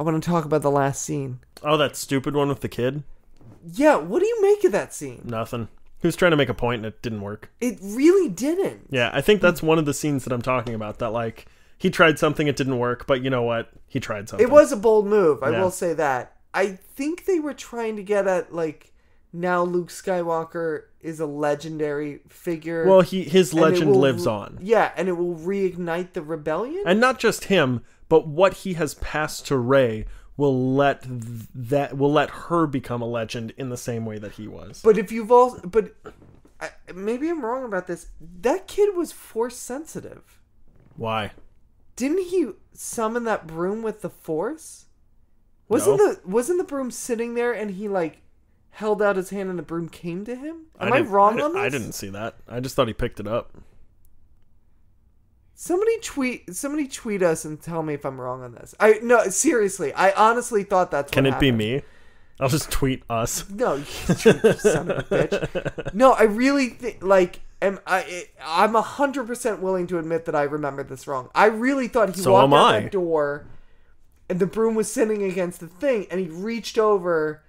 I want to talk about the last scene. Oh, that stupid one with the kid? Yeah, what do you make of that scene? Nothing. He was trying to make a point and it didn't work. It really didn't. Yeah, I think that's one of the scenes that I'm talking about. That, like, he tried something, it didn't work, but you know what? He tried something. It was a bold move, I will say that. I think they were trying to get at, like, now Luke Skywalker is a legendary figure. Well, his legend lives on. Yeah, and it will reignite the rebellion. And not just him, but what he has passed to Rey will let her become a legend in the same way that he was. But if you've maybe I'm wrong about this. That kid was Force sensitive. Why? Didn't he summon that broom with the Force? Wasn't the broom sitting there and he like held out his hand and the broom came to him? Am I wrong on this? I didn't see that. I just thought he picked it up. Somebody tweet us and tell me if I'm wrong on this. No, seriously, I honestly thought that's what happened. Can it be me? I'll just tweet us. No, you son of a bitch. No, I really think, like, I'm 100% willing to admit that I remembered this wrong. I really thought he walked out that door and the broom was sitting against the thing and he reached over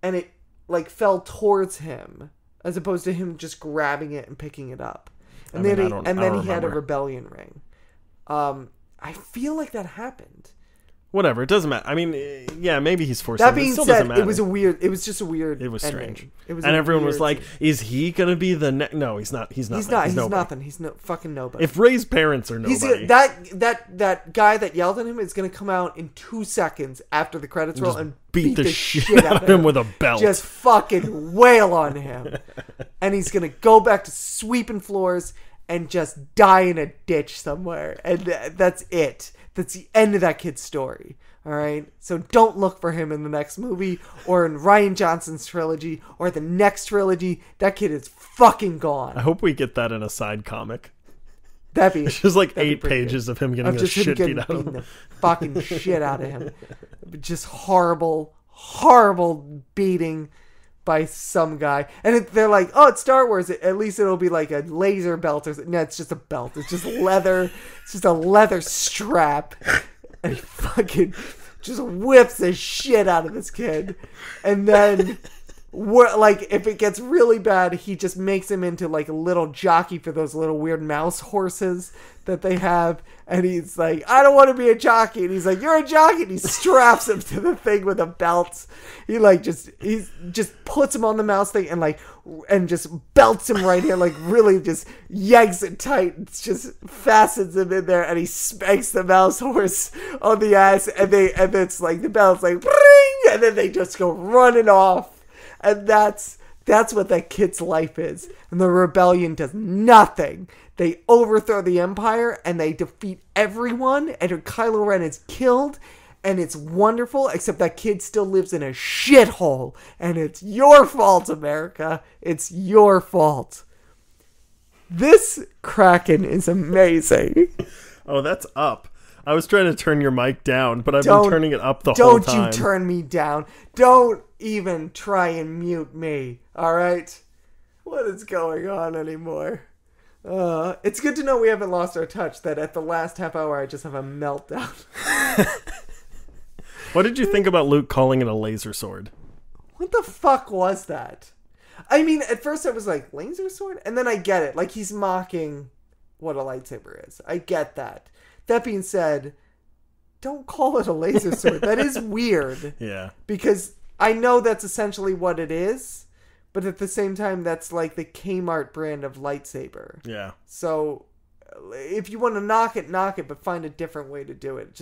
and it, like, fell towards him as opposed to him just grabbing it and picking it up. And then he had a rebellion ring. I feel like that happened. Whatever, it doesn't matter. I mean, yeah, maybe he's forced. That being said, it was just a weird. It was ending. strange. And everyone was like, "Is he gonna be the next?" No, he's not. He's nothing. He's no fucking nobody. If Rey's parents are nobody, that guy that yelled at him is gonna come out in 2 seconds after the credits roll and beat the shit out of him with a belt. Just fucking wail on him, and he's gonna go back to sweeping floors and just die in a ditch somewhere, and that's it. That's the end of that kid's story. All right? So don't look for him in the next movie or in Rian Johnson's trilogy or the next trilogy. That kid is fucking gone. I hope we get that in a side comic. It's just like 8 pages of him getting the shit beat out of him. The fucking shit out of him. Just horrible, horrible beating by some guy. And they're like, oh, it's Star Wars. At least it'll be like a laser belt. No, it's just a belt. It's just leather. It's just a leather strap. And he fucking just whips the shit out of this kid. And then, like, if it gets really bad, he just makes him into like a little jockey for those little weird mouse horses that they have. And he's like, I don't want to be a jockey. And he's like, you're a jockey. And he straps him to the thing with a belt. He just puts him on the mouse thing and just belts him right here. Like really just yanks it tight. It's just fastens him in there. And he spanks the mouse horse on the ass. And it's like the belt's like, bring, and then they just go running off. And that's what that kid's life is. And the rebellion does nothing. They overthrow the Empire and they defeat everyone. And Kylo Ren is killed. And it's wonderful. Except that kid still lives in a shithole. And it's your fault, America. It's your fault. This Kraken is amazing. Oh, that's up. I was trying to turn your mic down, but I've been turning it up the whole time. Don't you turn me down. Don't even try and mute me. All right? What is going on anymore? It's good to know we haven't lost our touch, that at the last half hour I just have a meltdown. What did you think about Luke calling it a laser sword? What the fuck was that? I mean, at first I was like, laser sword? And then I get it. Like, he's mocking what a lightsaber is. I get that. That being said, don't call it a laser sword. That is weird. Yeah. Because I know that's essentially what it is, but at the same time, that's like the Kmart brand of lightsaber. Yeah. So if you want to knock it, but find a different way to do it.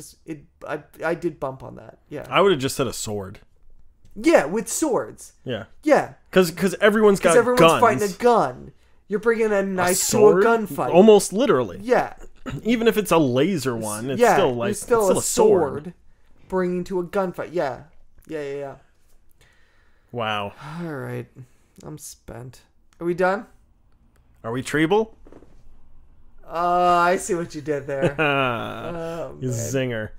I did bump on that. Yeah. I would have just said a sword. Yeah, with swords. Yeah. Yeah. Because everyone's got guns. Because everyone's fighting a gun. You're bringing a knife to a gunfight. Almost literally. Yeah. Even if it's a laser one, it's still like it's still a sword bringing to a gunfight. Yeah. Yeah. Wow. All right. I'm spent. Are we done? Are we Triebel? I see what you did there. You zinger.